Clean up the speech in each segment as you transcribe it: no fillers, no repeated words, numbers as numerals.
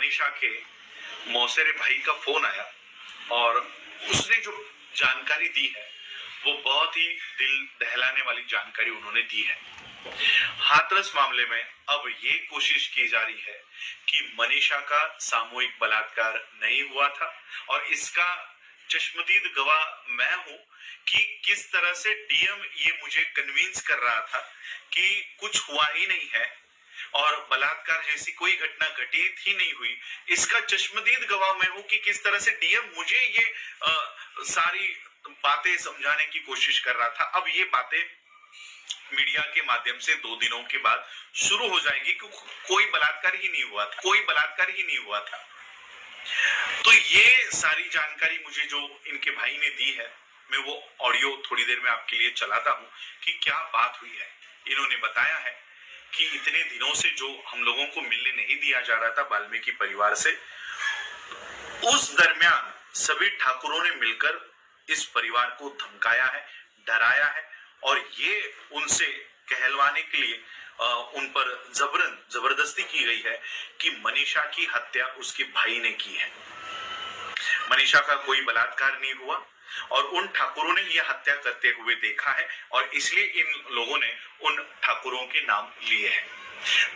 मनीषा के मौसेरे भाई का फोन आया और उसने जो जानकारी दी है वो बहुत ही दिल दहलाने वाली जानकारी उन्होंने दी है। हाथरस मामले में अब ये कोशिश की जा रही है कि मनीषा का सामूहिक बलात्कार नहीं हुआ था और इसका चश्मदीद गवाह मैं हूं कि किस तरह से डीएम ये मुझे कन्विंस कर रहा था कि कुछ हुआ ही नहीं है और बलात्कार जैसी कोई घटना घटित ही नहीं हुई। इसका चश्मदीद गवाह मैं हूं कि किस तरह से डीएम मुझे ये सारी बातें समझाने की कोशिश कर रहा था। अब ये बातें मीडिया के माध्यम से 2 दिनों के बाद शुरू हो जाएगी कि कोई बलात्कार ही नहीं हुआ था, कोई बलात्कार ही नहीं हुआ था। तो ये सारी जानकारी मुझे जो इनके भाई ने दी है, मैं वो ऑडियो थोड़ी देर में आपके लिए चलाता हूं कि क्या बात हुई है। इन्होंने बताया है कि इतने दिनों से जो हम लोगों को मिलने नहीं दिया जा रहा था वाल्मीकि परिवार से, उस दरमियान सभी ठाकुरों ने मिलकर इस परिवार को धमकाया है, डराया है और ये उनसे कहलवाने के लिए उन पर जबरदस्ती की गई है कि मनीषा की हत्या उसके भाई ने की है। मनीषा का कोई बलात्कार नहीं हुआ और उन ठाकुरों ने यह हत्या करते हुए देखा है और इसलिए इन लोगों ने उन ठाकुरों के नाम लिए हैं।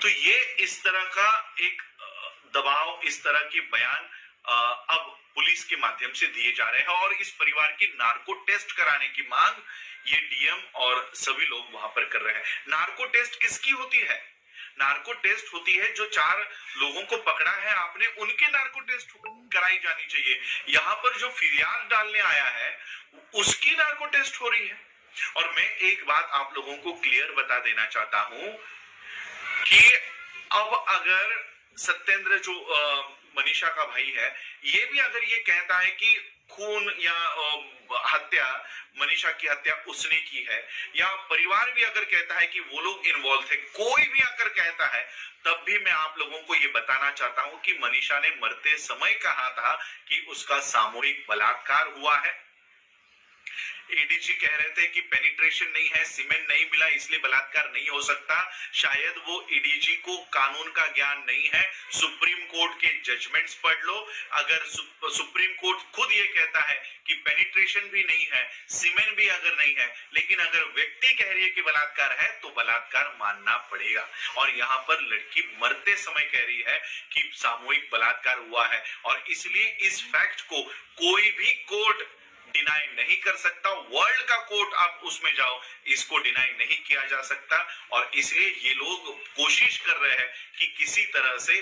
तो ये इस तरह का एक दबाव, इस तरह के बयान अब पुलिस के माध्यम से दिए जा रहे हैं और इस परिवार की नार्को टेस्ट कराने की मांग ये डीएम और सभी लोग वहां पर कर रहे हैं। नार्को टेस्ट किसकी होती है? नार्को टेस्ट होती है जो 4 लोगों को पकड़ा है आपने, उनके नार्को टेस्ट कराई जानी चाहिए। यहाँ पर जो फिरियाद डालने आया है उसकी नार्को टेस्ट हो रही है। और मैं एक बात आप लोगों को क्लियर बता देना चाहता हूं कि अब अगर सत्येंद्र जो मनीषा का भाई है, ये भी अगर ये कहता है कि खून या हत्या, मनीषा की हत्या उसने की है, या परिवार भी अगर कहता है कि वो लोग इन्वॉल्व थे, कोई भी अगर कहता है, तब भी मैं आप लोगों को ये बताना चाहता हूं कि मनीषा ने मरते समय कहा था कि उसका सामूहिक बलात्कार हुआ है। एडीजी कह रहे थे कि पेनिट्रेशन नहीं है, सीमेंट नहीं मिला, इसलिए बलात्कार नहीं हो सकता। शायद वो एडीजी को कानून का ज्ञान नहीं है। सुप्रीम कोर्ट के जजमेंट्स पढ़ लो। अगर सुप्रीम कोर्ट खुद ये कहता है कि पेनिट्रेशन भी नहीं है, सीमेंट भी अगर नहीं है, लेकिन अगर व्यक्ति कह रही है कि बलात्कार है, तो बलात्कार मानना पड़ेगा। और यहाँ पर लड़की मरते समय कह रही है कि सामूहिक बलात्कार हुआ है और इसलिए इस फैक्ट को कोई भी कोर्ट डिनाई नहीं कर सकता। वर्ल्ड का कोर्ट आप उसमें जाओ, इसको डिनाई नहीं किया जा सकता। और इसलिए ये लोग कोशिश कर रहे हैं कि किसी तरह से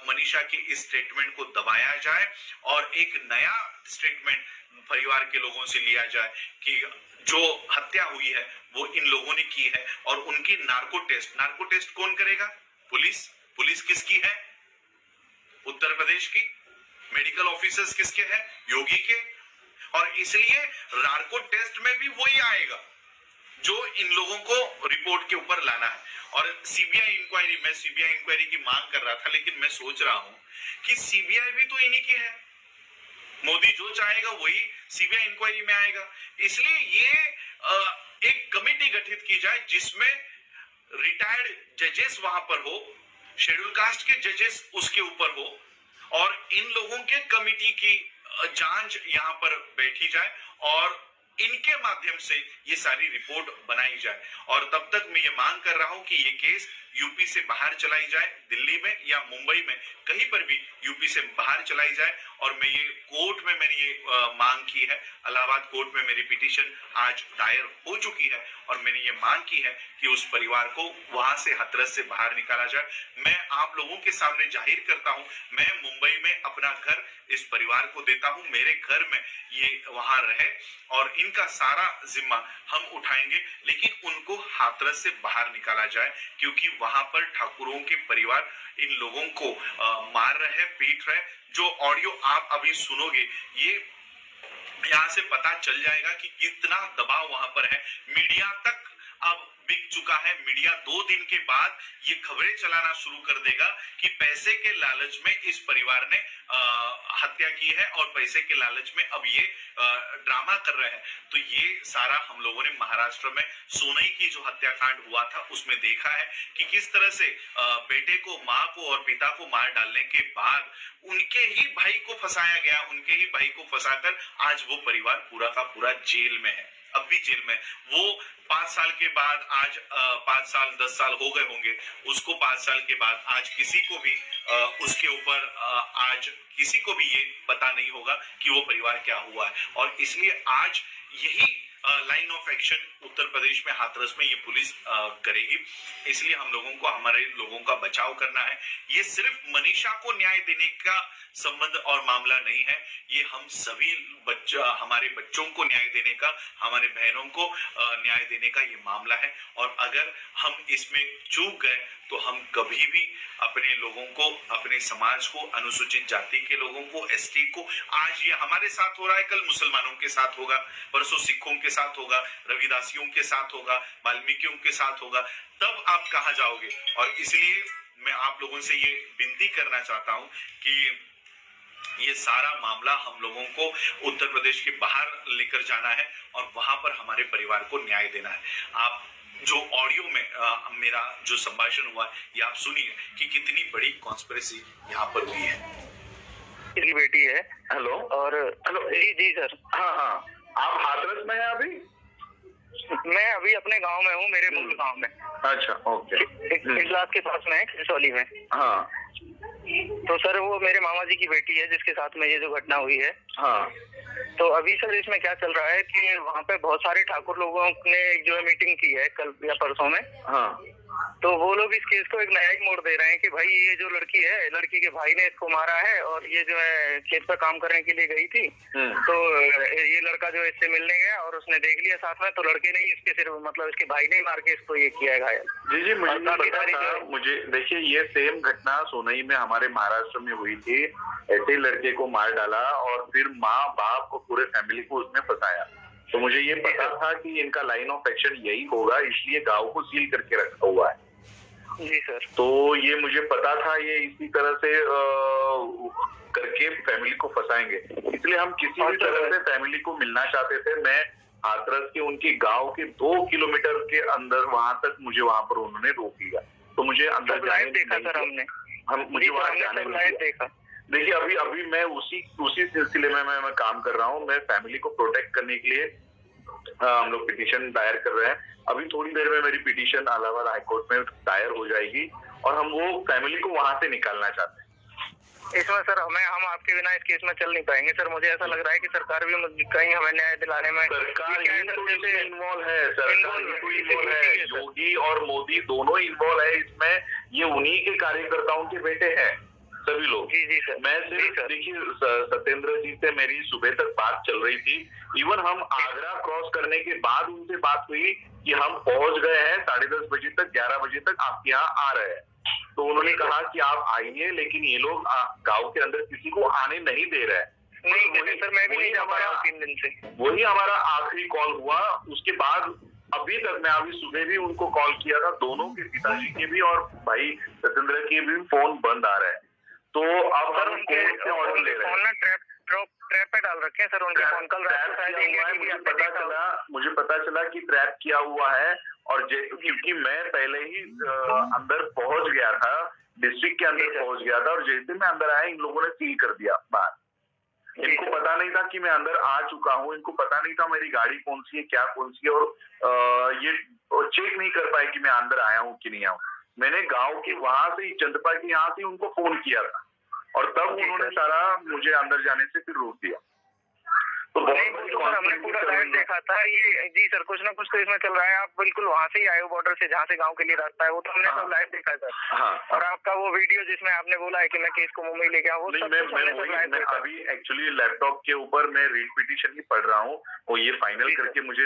मनीषा के इस स्टेटमेंट को दबाया जाए और एक नया स्टेटमेंट परिवार के लोगों से लिया जाए कि जो हत्या हुई है वो इन लोगों ने की है। और उनकी नार्को टेस्ट कौन करेगा? पुलिस किसकी है? उत्तर प्रदेश की। मेडिकल ऑफिसर्स किसके हैं? योगी के। और इसलिए नार्को टेस्ट में भी वही आएगा जो इन लोगों को रिपोर्ट के ऊपर लाना है। और सीबीआई इंक्वायरी, मैं सीबीआई इंक्वायरी की मांग कर रहा था, लेकिन मैं सोच रहा हूं कि सीबीआई भी तो इन्हीं की है। मोदी जो चाहेगा वही सीबीआई इंक्वायरी में आएगा। इसलिए ये एक कमेटी गठित की जाए जिसमें रिटायर्ड जजेस वहां पर हो, शेड्यूल कास्ट के जजेस उसके ऊपर हो और इन लोगों के कमेटी की जांच यहां पर बैठी जाए और इनके माध्यम से ये सारी रिपोर्ट बनाई जाए। और तब तक मैं ये मांग कर रहा हूं कि ये केस यूपी से बाहर चलाई जाए, दिल्ली में या मुंबई में, कहीं पर भी यूपी से बाहर चलाई जाए। और मैं ये कोर्ट में मैंने ये मांग की है, इलाहाबाद कोर्ट में मेरी पिटीशन आज दायर हो चुकी है और मैंने ये मांग की है कि उस परिवार को वहां से हाथरस से बाहर निकाला जाए। मैं आप लोगों के सामने जाहिर करता हूं, मैं मुंबई में अपना घर इस परिवार को देता हूं, मेरे घर में ये वहां रहे और इनका सारा जिम्मा हम उठाएंगे, लेकिन उनको हाथरस से बाहर निकाला जाए क्योंकि वहां पर ठाकुरों के परिवार इन लोगों को मार रहे, पीट रहे। जो ऑडियो आप अभी सुनोगे, ये यहाँ से पता चल जाएगा कि कितना दबाव वहां पर है। मीडिया तक अब बिक चुका है। मीडिया 2 दिन के बाद ये खबरें चलाना शुरू कर देगा कि पैसे के लालच में इस परिवार ने हत्या की है और पैसे के लालच में अब ये ड्रामा कर रहे हैं। तो ये सारा हम लोगों ने महाराष्ट्र में सोनई की जो हत्याकांड हुआ था उसमें देखा है कि किस तरह से बेटे को, माँ को और पिता को मार डालने के बाद उनके ही भाई को फंसाया गया, उनके ही भाई को फंसाकर आज वो परिवार पूरा का पूरा जेल में है, अब भी जेल में। वो 5 साल के बाद आज 5 साल 10 साल हो गए होंगे उसको, 5 साल के बाद आज किसी को भी उसके ऊपर आज किसी को भी ये पता नहीं होगा कि वो परिवार क्या हुआ है। और इसलिए आज यही line of action Uttar Pradesh में हाथरस में ये पुलिस करेगी। इसलिए हम लोगों को, हमारे लोगों का बचाव करना है। ये सिर्फ मनीषा को न्याय देने का संबंध और मामला नहीं है, ये हम सभी हमारे बच्चों को न्याय देने का, हमारे बहनों को न्याय देने का ये मामला है। और अगर हम इसमें चूक गए तो हम कभी भी अपने लोगों को, अपने समाज को, अनुसूचित जाति के लोगों को, एसटी को, आज ये हमारे साथ हो रहा है, कल मुसलमानों के साथ होगा, परसों सिखों के साथ होगा, रविदासियों के साथ होगा, वाल्मीकियों के साथ होगा, तब आप कहाँ जाओगे। और इसलिए मैं आप लोगों से ये विनती करना चाहता हूं कि ये सारा मामला हम लोगों को उत्तर प्रदेश के बाहर लेकर जाना है और वहां पर हमारे परिवार को न्याय देना है। आप जो ऑडियो में मेरा जो संभाषण हुआ ये आप सुनिए कि कितनी बड़ी कॉन्स्पिरेसी यहाँ पर हुई है। मेरी बेटी है। हेलो। और हेलो। जी सर। हाँ, आप हाथरस में हैं अभी? मैं अभी अपने गांव में हूँ, मेरे मूल गांव में। अच्छा, ओके। इजलास के पास में है, खिसौली में। हाँ। तो सर वो मेरे मामा जी की बेटी है जिसके साथ में ये जो घटना हुई है। हाँ। तो अभी सर इसमें क्या चल रहा है कि वहाँ पे बहुत सारे ठाकुर लोगों ने जो है मीटिंग की है कल या परसों में। हाँ। तो वो लोग इस केस को एक नया ही मोड़ दे रहे हैं कि भाई ये जो लड़की है, लड़की के भाई ने इसको मारा है और ये जो है खेत पर काम करने के लिए गई थी। तो ये लड़का जो है इससे मिलने गया और उसने देख लिया साथ में, तो लड़के ने इसके सिर्फ मतलब इसके भाई ने मार के इसको ये किया है घायल। जी, मुझे पता था। मुझे देखिए, ये सेम घटना सोनई में हमारे महाराष्ट्र में हुई थी। ऐसे लड़के को मार डाला और फिर माँ बाप को, पूरे फैमिली को उसने फंसाया। तो मुझे ये पता था कि इनका लाइन ऑफ एक्शन यही होगा, इसलिए गांव को सील करके रखा हुआ है। जी सर। तो ये मुझे पता था ये इसी तरह से करके फैमिली को फंसाएंगे, इसलिए हम किसी भी तरह से फैमिली को मिलना चाहते थे। मैं हाथरस के उनके गांव के 2 किलोमीटर के अंदर वहां तक मुझे वहां पर उन्होंने रोक लिया। तो मुझे अंदर जाने देखा सर हमने, मुझे वहां जाने नहीं दिया। देखिए, अभी मैं उसी सिलसिले में मैं काम कर रहा हूँ। मैं फैमिली को प्रोटेक्ट करने के लिए हम लोग पिटीशन दायर कर रहे हैं। अभी थोड़ी देर में मेरी पिटीशन इलाहाबाद हाईकोर्ट में दायर हो जाएगी और हम वो फैमिली को वहां से निकालना चाहते हैं। इसमें सर हम आपके बिना इस केस में चल नहीं पाएंगे सर। मुझे ऐसा लग रहा है कि सरकार भी कहीं हमें न्याय दिलाने में सरकार इन्वॉल्व है। सरकार इन्वॉल्व है, योगी और मोदी दोनों इन्वॉल्व है इसमें। ये उन्हीं के कार्यकर्ताओं के बेटे हैं सभी लोग। जी सर। मैं सिर्फ देखिए, सत्येंद्र जी से मेरी सुबह तक बात चल रही थी। इवन हम आगरा क्रॉस करने के बाद उनसे बात हुई कि हम पहुंच गए हैं 10:30 बजे तक, 11 बजे तक आपके यहाँ आ रहे हैं। तो उन्होंने कहा कि आप आइए, लेकिन ये लोग गांव के अंदर किसी को आने नहीं दे रहे हैं। नहीं सर, मैं भी नहीं जा पा रहा हूँ 3 दिन से। वही हमारा आखिरी कॉल हुआ। उसके बाद अभी तक मैं अभी सुबह भी उनको कॉल किया था, दोनों के पिताजी के भी और भाई सत्येंद्र के भी फोन बंद आ रहे हैं। तो अब सर उनके ऑर्डर ले रहे हैं, ट्रैप पे डाल रखे हैं सर उनके फोन। कल मुझे पता चला कि ट्रैप किया हुआ है। और क्योंकि मैं पहले ही अंदर पहुंच गया था, डिस्ट्रिक्ट के अंदर पहुंच गया था, और जैसे मैं अंदर आया इन लोगों ने सील कर दिया बाहर। इनको पता नहीं था कि मैं अंदर आ चुका हूँ, इनको पता नहीं था मेरी गाड़ी कौन सी है, क्या कौन सी है, और ये चेक नहीं कर पाए कि मैं अंदर आया हूँ कि नहीं आया हूँ। मैंने गांव के वहां से, चंदपा के यहाँ से उनको फोन किया था और तब उन्होंने सारा मुझे अंदर जाने से फिर रोक दिया। तो हमने पूरा लाइव देखा था ये। जी सर, कुछ ना कुछ तो इसमें चल रहा है। आप बिल्कुल वहाँ से ही आए हो बॉर्डर से, जहाँ से गांव के लिए रास्ता है, वो तो हमने सब लाइव देखा सर। हाँ। और आपका वो वीडियो जिसमें आपने बोला है कि मैं केस को मुंबई लेके आऊँ, मैं अभी एक्चुअली लैपटॉप के ऊपर मैं रीट पिटीशन ही पढ़ रहा हूँ। वो ये फाइनल करके मुझे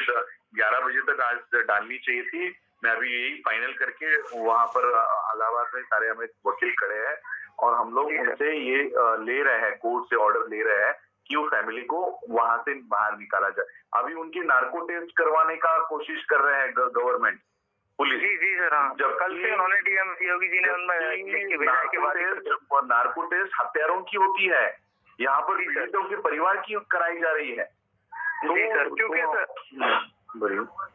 11 बजे तक आज डालनी चाहिए थी। मैं अभी यही फाइनल करके वहां पर इलाहाबाद में सारे हमें वकील खड़े हैं और हम लोग उनसे ये ले रहे हैं, कोर्ट से ऑर्डर ले रहे हैं कि वो फैमिली को वहां से बाहर निकाला जाए। अभी उनकी नार्को टेस्ट करवाने का कोशिश कर रहे हैं गवर्नमेंट, पुलिस। जी सर, हाँ। जब कल से उन्होंने डीएम योगी जी ने उनमें लिख के भेजा है कि नार्को टेस्ट हत्यारों की होती है, यहाँ पर पीड़ितों के परिवार की कराई जा रही है। जी सर,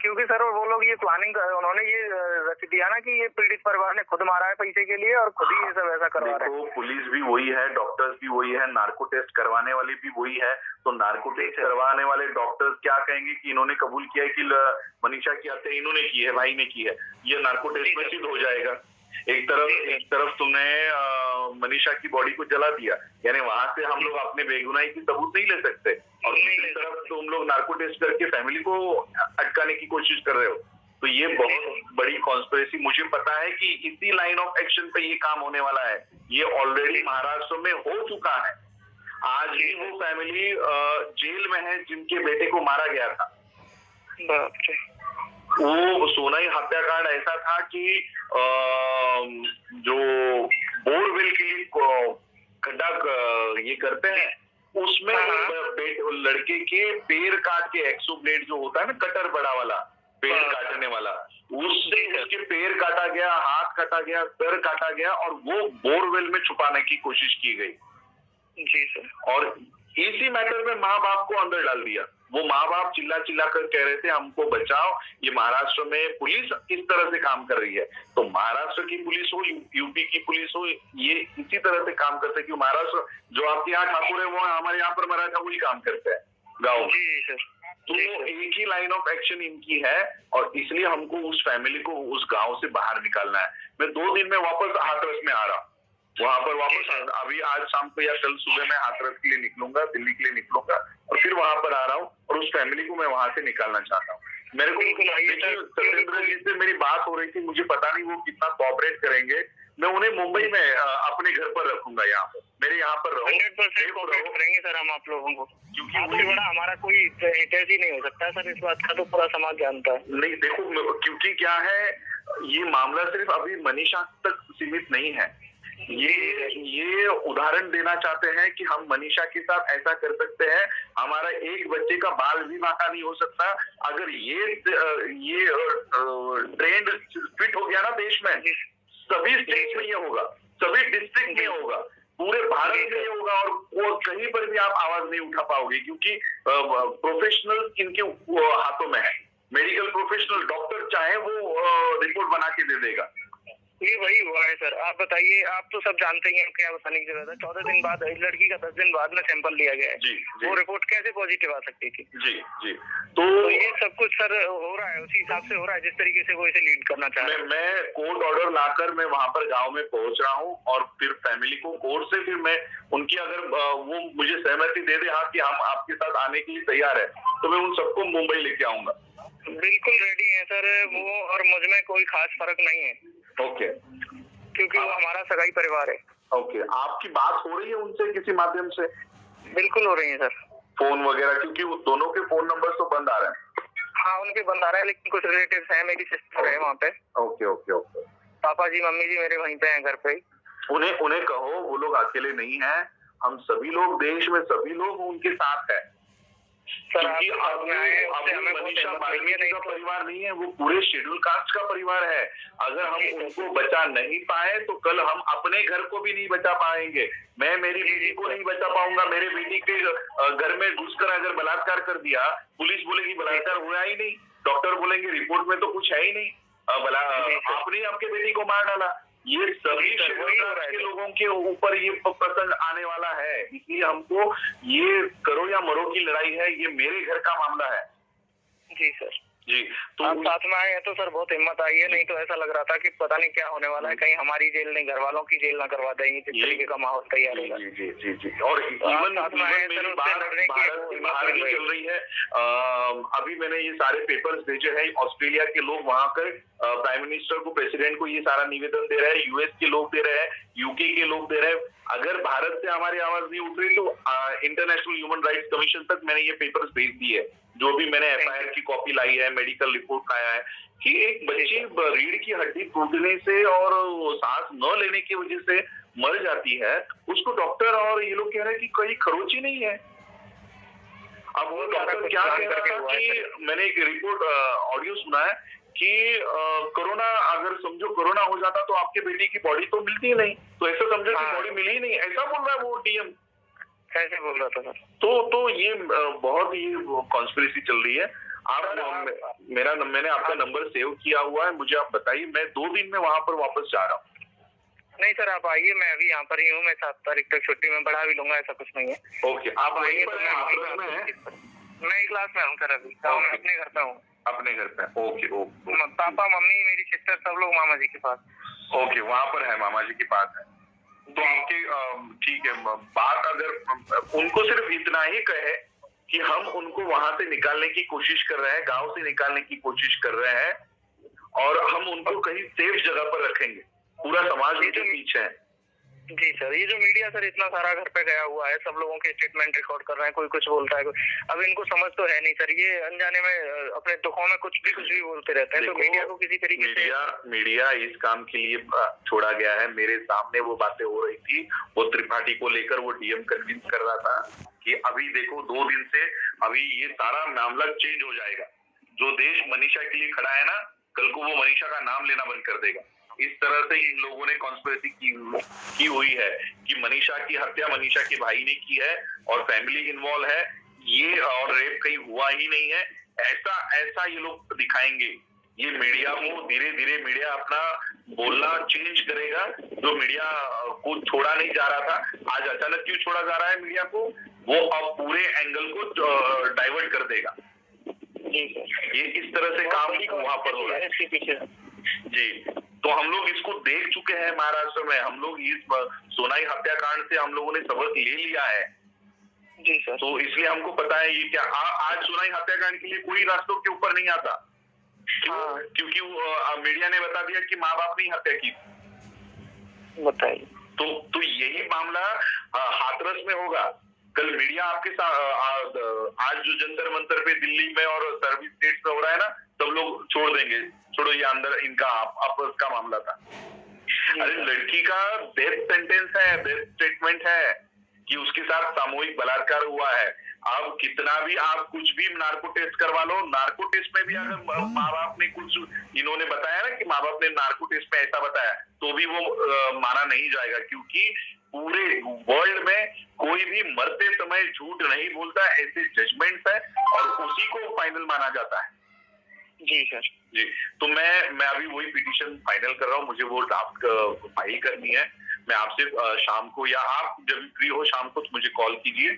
क्योंकि सर वो लोग ये प्लानिंग उन्होंने ये रच दिया ना कि ये पीड़ित परिवार ने खुद मारा है पैसे के लिए और खुद ही ये सब ऐसा करवा रहे हैं। पुलिस भी वही है, डॉक्टर्स भी वही है, नार्को टेस्ट करवाने वाले भी वही है। तो नार्को टेस्ट करवाने वाले डॉक्टर्स क्या कहेंगे कि इन्होंने कबूल किया है कि मनीषा की हत्या इन्होंने की है, भाई ने की है, ये नार्को टेस्ट में सिद्ध हो जाएगा। एक तरफ तुमने मनीषा की बॉडी को जला दिया, यानी वहां से हम लोग अपने बेगुनाही की सबूत नहीं ले सकते, और दूसरी तरफ तुम लोग नार्को टेस्ट करके फैमिली को अटकाने की कोशिश कर रहे हो। तो ये बहुत बड़ी कॉन्स्पिरेसी, मुझे पता है कि इसी लाइन ऑफ एक्शन पे ये काम होने वाला है। ये ऑलरेडी महाराष्ट्र में हो चुका है। आज ही वो फैमिली जेल में है जिनके बेटे को मारा गया था। वो सोनाई हत्याकांड ऐसा था कि जो बोरवेल के लिए खड्डा ये करते हैं, उसमें लड़के के पैर काट के, एक्सो ब्लेड जो होता है ना, कटर बड़ा वाला पैर काटने वाला, उससे उसके पैर काटा गया, हाथ काटा गया, सर काटा गया, और वो बोरवेल में छुपाने की कोशिश की गई। जी सर। और इसी मैटर में माँ बाप को अंदर डाल दिया। वो माँ बाप चिल्ला चिल्ला कर कह रहे थे हमको बचाओ, ये महाराष्ट्र में पुलिस किस तरह से काम कर रही है। तो महाराष्ट्र की पुलिस हो, यूपी की पुलिस हो, ये इसी तरह से काम करते हैं कि महाराष्ट्र जो आपके यहाँ ठाकुर है वो हमारे यहाँ पर मराठा वही काम करते हैं गाँव में। तो एक ही लाइन ऑफ एक्शन इनकी है, और इसलिए हमको उस फैमिली को उस गाँव से बाहर निकालना है। मैं 2 दिन में वापस हाथरस में आ रहा हूँ, वहां पर वापस अभी आज शाम को या कल सुबह मैं हाथरस के लिए निकलूंगा, दिल्ली के लिए निकलूंगा, और फिर वहां पर आ रहा हूँ, और उस फैमिली को मैं वहां से निकालना चाहता हूँ। मेरे को सत्येंद्र जी से मेरी बात हो रही थी, मुझे पता नहीं वो कितना कोऑपरेट करेंगे। मैं उन्हें मुंबई में अपने घर पर रखूंगा, यहाँ पर मेरे यहाँ पर रहो। 100% कोऑपरेट करेंगे सर हम आप लोगों को, क्योंकि आपसे बड़ा हमारा कोई हितैषी नहीं हो सकता सर, इस बात का तो पूरा समाज जानता है। नहीं देखो, क्योंकि क्या है, ये मामला सिर्फ अभी मनीषा तक सीमित नहीं है। ये उदाहरण देना चाहते हैं कि हम मनीषा के साथ ऐसा कर सकते हैं, हमारा एक बच्चे का बाल भी बांका नहीं हो सकता। अगर ये ट्रेंड फिट हो गया ना देश में, सभी स्टेट में ये होगा, सभी डिस्ट्रिक्ट में होगा, पूरे भारत में ये होगा, और वो कहीं पर भी आप आवाज नहीं उठा पाओगे, क्योंकि प्रोफेशनल इनके हाथों में है। मेडिकल प्रोफेशनल डॉक्टर चाहे वो रिपोर्ट बना के दे देगा। ये वही हुआ है सर। आप बताइए, आप तो सब जानते ही हैं, क्या बताने की जरूरत है। 14 दिन बाद लड़की का 10 दिन बाद में सैंपल लिया गया है। जी। वो रिपोर्ट कैसे पॉजिटिव आ सकती थी? जी। तो ये सब कुछ सर हो रहा है, उसी हिसाब से हो रहा है जिस तरीके से वो इसे लीड करना चाह रहे हैं। मैं कोर्ट ऑर्डर लाकर मैं वहां पर गाँव में पहुंच रहा हूँ, और फिर फैमिली को कोर्ट से फिर मैं उनकी, अगर वो मुझे सहमति दे दे हाँ कि हम आपके साथ आने के लिए तैयार है, तो मैं उन सबको मुंबई लेके आऊंगा। बिल्कुल रेडी है सर वो, और मुझ में कोई खास फर्क नहीं है। ओके। क्योंकि वो हमारा सगाई परिवार है। ओके। आपकी बात हो रही है उनसे किसी माध्यम से? बिल्कुल हो रही है सर, फोन वगैरह, क्योंकि वो दोनों के फोन नंबर तो बंद आ रहे हैं। हाँ उनके बंद आ रहे हैं, लेकिन कुछ रिलेटिव्स हैं, मेरी सिस्टर है वहाँ पे। ओके। पापा जी मम्मी जी मेरे वहीं पे हैं घर पे। उन्हें कहो वो लोग अकेले नहीं है, हम सभी लोग, देश में सभी लोग उनके साथ है। क्योंकि मनीषा का परिवार नहीं है, वो पूरे शेड्यूल कास्ट का परिवार है। अगर हम उनको बचा नहीं पाए तो कल हम अपने घर को भी नहीं बचा पाएंगे। मैं मेरी बेटी को नहीं बचा पाऊंगा। मेरे बेटी के घर में घुसकर अगर बलात्कार कर दिया, पुलिस बोलेगी बलात्कार हुआ ही नहीं, डॉक्टर बोलेंगे रिपोर्ट में तो कुछ है ही नहीं, आपने आपके बेटी को मार डाला। ये सभी शेड्यूल कास्ट के लोगों के ऊपर ये प्रसंग आने वाला है, इसलिए हमको ये करो या मरो की लड़ाई है, ये मेरे घर का मामला है। जी सर। जी। तो आप साथ में आए हैं तो सर बहुत हिम्मत आई है, नहीं तो ऐसा लग रहा था कि पता नहीं क्या होने वाला है, कहीं हमारी जेल नहीं घर वालों की जेल ना करवा देंगे, जिस तरीके का माहौल तैयार होगा। जी। और इवन मेरी बात भारत से बाहर भी चल रही है। अभी मैंने ये सारे पेपर्स भेजे हैं, ऑस्ट्रेलिया के लोग वहां कर प्राइम मिनिस्टर को, प्रेसिडेंट को ये सारा निवेदन दे रहे हैं, यूएस के लोग दे रहे हैं, यूके के लोग दे रहे हैं। अगर भारत से हमारी आवाज नहीं उठ रही तो इंटरनेशनल ह्यूमन राइट्स कमीशन तक मैंने ये पेपर्स भेज दिए, जो भी मैंने एफआईआर की कॉपी लाई है, मेडिकल रिपोर्ट लाया है, कि एक बच्ची रीढ़ की हड्डी टूटने से और सांस न लेने की वजह से मर जाती है, उसको डॉक्टर और ये लोग कह रहे हैं कि कोई खरोच ही नहीं है। अब वो डॉक्टर क्या कह रहा था कि मैंने एक रिपोर्ट ऑडियो सुना है कि कोरोना, अगर समझो कोरोना हो जाता तो आपके बेटी की बॉडी तो मिलती ही नहीं, तो ऐसा समझो कि बॉडी मिली ही नहीं, ऐसा बोल रहा है वो डीएम। ऐसे बोल रहा था सर। तो ये बहुत ही कॉन्स्पिरेसी चल रही है। मैंने आपका नंबर सेव किया हुआ है, मुझे आप बताइए, मैं 2 दिन में वहां पर वापस जा रहा हूँ। नहीं सर, आप आइए, मैं अभी यहाँ पर ही हूँ, मैं 7 तारीख तक छुट्टी में बढ़ा भी लूंगा, ऐसा कुछ नहीं है। ओके, आप आइए वहीं तो पर हैं, हाथरस में हैं? मैं क्लास में हूँ सर, अभी मैं अपने घर पे हूँ। अपने घर पे? Okay okay. पापा मम्मी मेरी सिस्टर सब लोग मामा जी के पास। ओके, वहां पर है, मामा जी के पास है। तो आपके ठीक है, बात अगर उनको सिर्फ इतना ही कहे कि हम उनको वहां से निकालने की कोशिश कर रहे हैं, गांव से निकालने की कोशिश कर रहे हैं, और हम उनको कहीं सेफ जगह पर रखेंगे, पूरा समाज उनके पीछे है। जी सर, ये जो मीडिया सर इतना सारा घर पे गया हुआ है, सब लोगों के स्टेटमेंट रिकॉर्ड कर रहे हैं, कोई कुछ बोलता है, अब इनको समझ तो है नहीं सर, ये अनजाने में अपने दुखों में कुछ भी बोलते रहते हैं। तो मीडिया को किसी तरीके से मीडिया इस काम के लिए छोड़ा गया है। मेरे सामने वो बातें हो रही थी, वो त्रिपाठी को लेकर वो डीएम कन्विंस कर रहा था कि अभी देखो 2 दिन से अभी ये सारा मामला चेंज हो जाएगा। जो देश मनीषा के लिए खड़ा है ना, कल को वो मनीषा का नाम लेना बंद कर देगा। इस तरह से इन लोगों ने कॉन्स्पिरेसी की हुई है कि मनीषा की हत्या मनीषा के भाई ने की है और फैमिली इन्वॉल्व है, ये और रेप कहीं हुआ ही नहीं है, ऐसा ये लोग दिखाएंगे। ये मीडिया को धीरे धीरे मीडिया अपना बोलना चेंज करेगा। जो मीडिया को छोड़ा नहीं जा रहा था, आज अचानक क्यों छोड़ा जा रहा है मीडिया को, वो अब पूरे एंगल को डाइवर्ट कर देगा। ये इस तरह से काम वहां पर हो रहा है जी। तो हम लोग इसको देख चुके हैं महाराष्ट्र में, हम लोग इस सोनाई हत्याकांड से हम लोगों ने सबक ले लिया है जी सर। तो इसलिए हमको पता है ये क्या आज सोनाई हत्याकांड के लिए कोई रास्तों के ऊपर नहीं आता। क्योंकि मीडिया ने बता दिया कि माँ बाप ने हत्या की। बताइए। तो यही मामला हाथरस में होगा। कल मीडिया आपके साथ आज जो जंतर मंतर पे दिल्ली में और सर्विस स्टेट्स में हो रहा है ना, सब लोग छोड़ देंगे, छोड़ो ये अंदर इनका आपस का मामला था। अरे लड़की का डेथ सेंटेंस है, डेथ स्टेटमेंट है कि उसके साथ सामूहिक बलात्कार हुआ है। अब कितना भी आप कुछ भी नार्को टेस्ट करवा लो, नार्को टेस्ट में भी अगर माँ बाप ने कुछ इन्होंने बताया ना कि माँ बाप ने नार्को टेस्ट में ऐसा बताया, तो भी वो माना नहीं जाएगा, क्योंकि पूरे वर्ल्ड में कोई भी मरते समय झूठ नहीं बोलता, ऐसे जजमेंट्स है और उसी को फाइनल माना जाता है। जी सर जी। तो मैं अभी वही पिटीशन फाइनल कर रहा हूँ, मुझे वो ड्राफ्ट फाइल करनी है। मैं आपसे शाम को या आप जब फ्री हो शाम को तो मुझे कॉल कीजिए।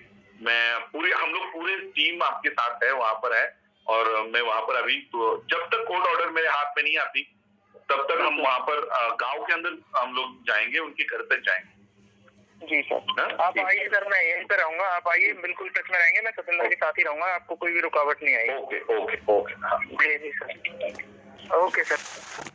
हम लोग पूरे टीम आपके साथ है, वहां पर है, और मैं वहां पर अभी जब तक कोर्ट ऑर्डर मेरे हाथ में नहीं आती तब तक हम वहां पर गांव के अंदर हम लोग जाएंगे, उनके घर तक जाएंगे। जी सर। आप आइए सर, मैं यहीं पे रहूंगा, आप आइए, बिल्कुल टच में रहेंगे, मैं सतेंद्र के साथ ही रहूंगा, आपको कोई भी रुकावट नहीं आएगी। Okay okay okay. जी सर, ओके सर।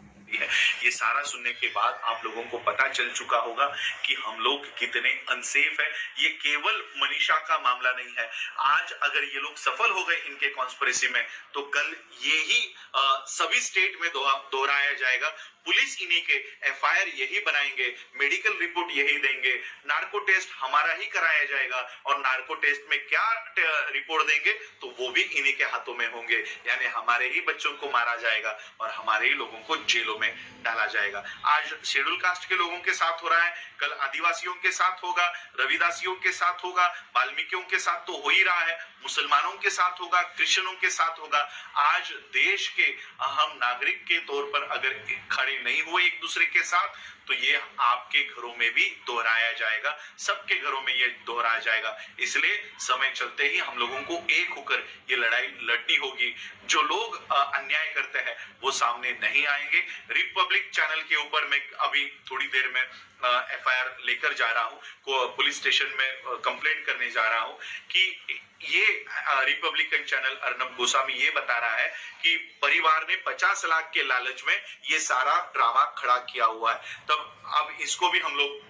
ये सारा सुनने के बाद आप लोगों को पता चल चुका होगा कि हम लोग कितने अनसेफ है। ये केवल मनीषा का मामला नहीं है। आज अगर ये लोग सफल हो गए इनके कॉन्स्पिरेसी में, तो कल यही सभी स्टेट में दोहराया जाएगा। पुलिस इन्हीं के एफआईआर यही बनाएंगे, मेडिकल रिपोर्ट यही देंगे, नार्को टेस्ट हमारा ही कराया जाएगा, और नार्को टेस्ट में क्या रिपोर्ट देंगे तो वो भी इन्हीं के हाथों में होंगे। यानी हमारे ही बच्चों को मारा जाएगा और हमारे ही लोगों को जेलों में डाला जाएगा। आज शेड्यूल कास्ट के लोगों के साथ हो रहा है, कल आदिवासियों के साथ होगा, रविदासियों के साथ होगा, वाल्मीकियों के साथ तो हो ही रहा है, मुसलमानों के साथ होगा, क्रिश्चियनों के साथ होगा। आज देश के अहम नागरिक के तौर पर अगर खड़े नहीं हुए एक दूसरे के साथ, तो ये आपके घरों में भी दोहराया जाएगा, सबके घरों में ये दोहराया जाएगा। इसलिए समय चलते ही हम लोगों को एक होकर ये लड़ाई लड़नी होगी। जो लोग अन्याय करते हैं वो सामने नहीं आएंगे। रिपब्लिक चैनल के ऊपर मैं अभी थोड़ी देर में एफआईआर लेकर जा रहा हूँ, पुलिस स्टेशन में कंप्लेंट करने जा रहा हूँ कि ये रिपब्लिकन चैनल अर्नब गोस्वामी ये बता रहा है कि परिवार ने 50 लाख के लालच में ये सारा ड्रामा खड़ा किया हुआ है। तब अब इसको भी हम लोग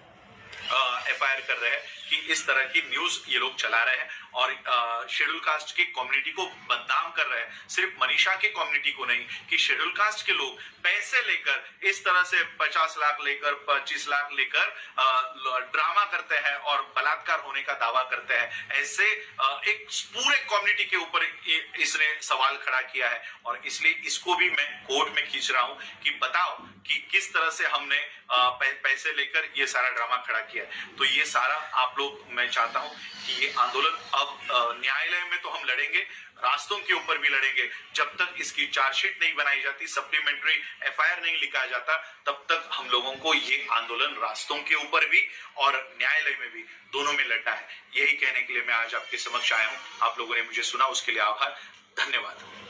एफआईआर कर रहे हैं कि इस तरह की न्यूज ये लोग चला रहे हैं और शेड्यूल कास्ट की कम्युनिटी को बदनाम कर रहे हैं। सिर्फ मनीषा के कम्युनिटी को नहीं, कि शेड्यूल कास्ट के लोग पैसे लेकर इस तरह से 50 लाख लेकर 25 लाख लेकर ड्रामा करते हैं और बलात्कार होने का दावा करते हैं। ऐसे एक पूरे कम्युनिटी के ऊपर इसने सवाल खड़ा किया है और इसलिए इसको भी मैं कोर्ट में खींच रहा हूं कि बताओ कि किस तरह से हमने पैसे लेकर ये सारा ड्रामा खड़ा किया है। तो ये सारा आप लोग, मैं चाहता हूं कि ये आंदोलन अब न्यायालय में तो हम लड़ेंगे, रास्तों के ऊपर भी लड़ेंगे। जब तक इसकी चार्जशीट नहीं बनाई जाती, सप्लीमेंट्री एफआईआर नहीं लिखा जाता, तब तक हम लोगों को ये आंदोलन रास्तों के ऊपर भी और न्यायालय में भी, दोनों में लड़ना है। यही कहने के लिए मैं आज आपके समक्ष आया हूं। आप लोगों ने मुझे सुना, उसके लिए आभार, धन्यवाद।